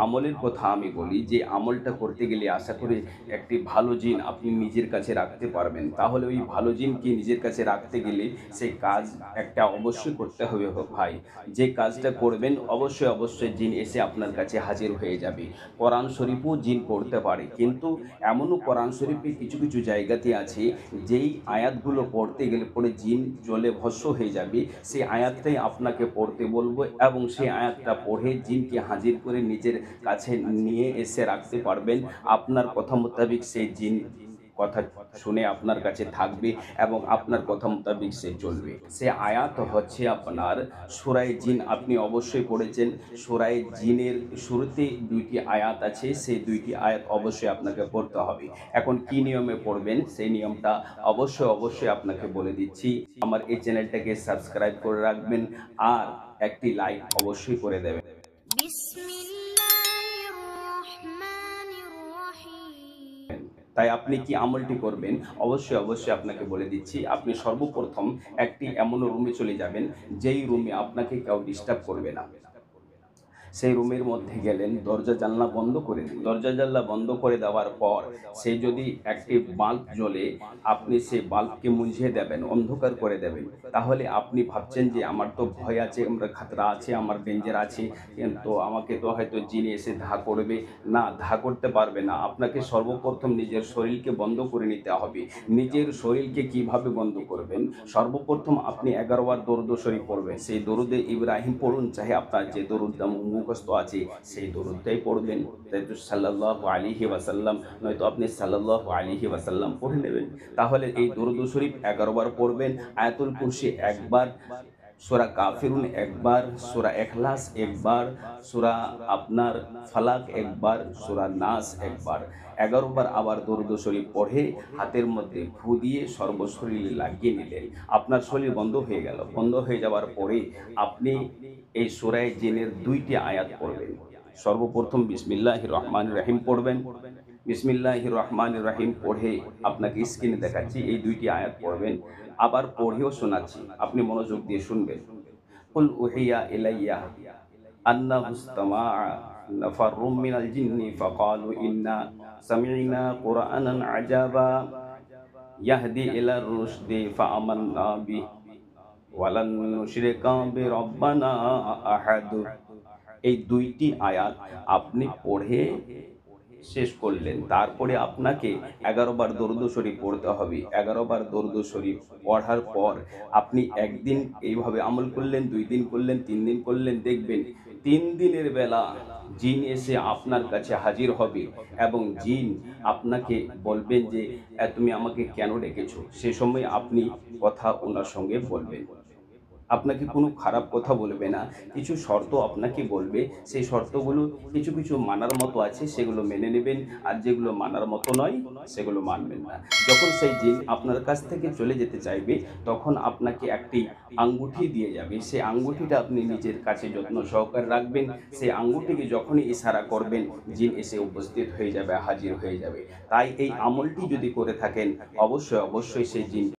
আমলের কথা আমি বলি, যে আমলটা করতে গেলে আশা করি একটি ভালো জিন আপনি নিজের কাছে রাখতে পারবেন। তাহলে ওই ভালো জিনকে নিজের কাছে রাখতে গেলে সেই কাজ একটা অবশ্যই করতে হবে ভাই। যে কাজটা করবেন অবশ্যই জিন এসে আপনার কাছে হাজির হয়ে যাবে। কোরআন শরীফও জিন পড়তে পারে, কিন্তু এমনও কোরআন শরীফে কিছু জায়গাতে আছে যেই আয়াতগুলো পড়তে গেলে পরে জিন জ্বলে ভস্ম হয়ে যাবে, সেই আয়াতটাই আপনাকে পড়তে বলবো এবং সেই আয়াতটা পড়ে জিনকে হাজির করে নিজের কাছে নিয়ে এসে রাখতে পারবেন। আপনার কথা মোতাবিক সেই জিন কথা শুনে আপনার কাছে থাকবে এবং আপনার কথা মোতাবিক সে চলবে। সে আয়াত হচ্ছে আপনার সূরা জিন। আপনি অবশ্যই পড়েছেন, সূরা জিনের শুরুতে ২টি আয়াত আছে, সেই ২টি আয়াত অবশ্যই আপনাকে পড়তে হবে। এখন কি নিয়মে পড়বেন সেই নিয়মটা অবশ্যই আপনাকে বলে দিচ্ছি। আমার এই চ্যানেলটাকে সাবস্ক্রাইব করে রাখবেন আর একটি লাইক অবশ্যই করে দেবেন। তাই আপনি কি আমলটি করবেন অবশ্যই আপনাকে বলে দিচ্ছি। আপনি সর্বপ্রথম একটি এমন রুমে চলে যাবেন যেই রুমে আপনাকে কেউ ডিস্টার্ব করবে না। সেই রুমের মধ্যে গেলেন, দরজা জানলা বন্ধ করে দিন। দরজা জানলা বন্ধ করে দেওয়ার পর সে যদি একটি বাল্ব জ্বলে, আপনি সেই বাল্বকে মুছিয়ে দেবেন, অন্ধকার করে দেবেন। তাহলে আপনি ভাবছেন যে আমার তো ভয় আছে, আমার খাতরা আছে, আমার ডেঞ্জার আছে, কিন্তু আমাকে তো হয়তো জিন এসে ধা করবে। না, ধা করতে পারবে না। আপনাকে সর্বপ্রথম নিজের শরীরকে বন্ধ করে নিতে হবে। নিজের শরীরকে কিভাবে বন্ধ করবেন? সর্বপ্রথম আপনি 11 বার দরুদ শরীফ পড়বেন। সেই দরুদে ইব্রাহিম পড়ুন, চাহে আপনার যে দরুদটা মুখস্থ আছে সেই দরুদটাই পড়বেন। তাই তো সাল্লাল্লাহু আলাইহি ওয়াসাল্লাম, নয়তো আপনি সাল্লাল্লাহু আলাইহি ওয়াসাল্লাম পড়ে নেবেন। তাহলে এই দরুদ শরীফ 11 বার পড়বেন, আয়াতুল কুরসি একবার, সূরা কাফিরুন একবার, সূরা ইখলাস একবার, সূরা আপনার ফালাক একবার, সূরা নাস একবার, 11 বার আবার দরুদ শরীফ পড়ে হাতের মধ্যে ফু দিয়ে সর্বশরীরে লাগিয়ে নিলেন। আপনার শরীর বন্ধ হয়ে গেল। বন্ধ হয়ে যাওয়ার পরে আপনি এই সূরা জিনের ২টি আয়াত পড়বেন। সর্বপ্রথম বিসমিল্লাহির রহমানির রহিম পড়বেন। বিসমিল্লাহির রহমানির রহিম পড়ে আপনাকে স্ক্রিনে দেখাচ্ছি, এই ২টি আয়াত পড়বেন। আবার পড়েও শোনাচ্ছি, আপনি মনোযোগ দিয়ে শুনবেন। কুল উহিয়া ইলাইয়া আন্নাহু ইসতামাআ নাফারুম মিনাল জিন্নি ফাকালু ইন্না সামি'না কুরআনান আজাবা ইয়াহদি ইলার রুশদি ফাআমান্না বিহি ওয়ালান নুশরিকা বিরাব্বিনা আহাদ। এই ২টি আয়াত আপনি পড়ে শেষ করলেন। তারপরে আপনাকে 11 বার দরুদ শরীফ পড়তে হবে। 11 বার দরুদ শরীফ পড়ার পর আপনি একদিন এইভাবে আমল করলেন, ২ দিন করলেন, ৩ দিন করলেন, দেখবেন ৩ দিনের বেলা জিন এসে আপনার কাছে হাজির হবে এবং জিন আপনাকে বলবেন যে তুমি আমাকে কেন ডেকেছো? সে সময় আপনি কথা ওনার সঙ্গে বলবেন। আপনাকে কোনো খারাপ কথা বলবে না, কিছু শর্ত আপনাকে বলবে। সেই শর্তগুলো কিছু মানার মতো আছে, সেগুলো মেনে নেবেন, আর যেগুলো মানার মতো নয় সেগুলো মানবেন না। যখন সেই জিন আপনার কাছ থেকে চলে যেতে চাইবে তখন আপনাকে একটি আঙ্গুঠি দিয়ে যাবে। সেই আঙ্গুঠিটা আপনি নিজের কাছে যত্ন সহকারে রাখবেন। সেই আঙ্গুঠিকে যখনই ইশারা করবেন জিন এসে উপস্থিত হয়ে যাবে, হাজির হয়ে যাবে। তাই এই আমলটি যদি করে থাকেন অবশ্যই সেই জিন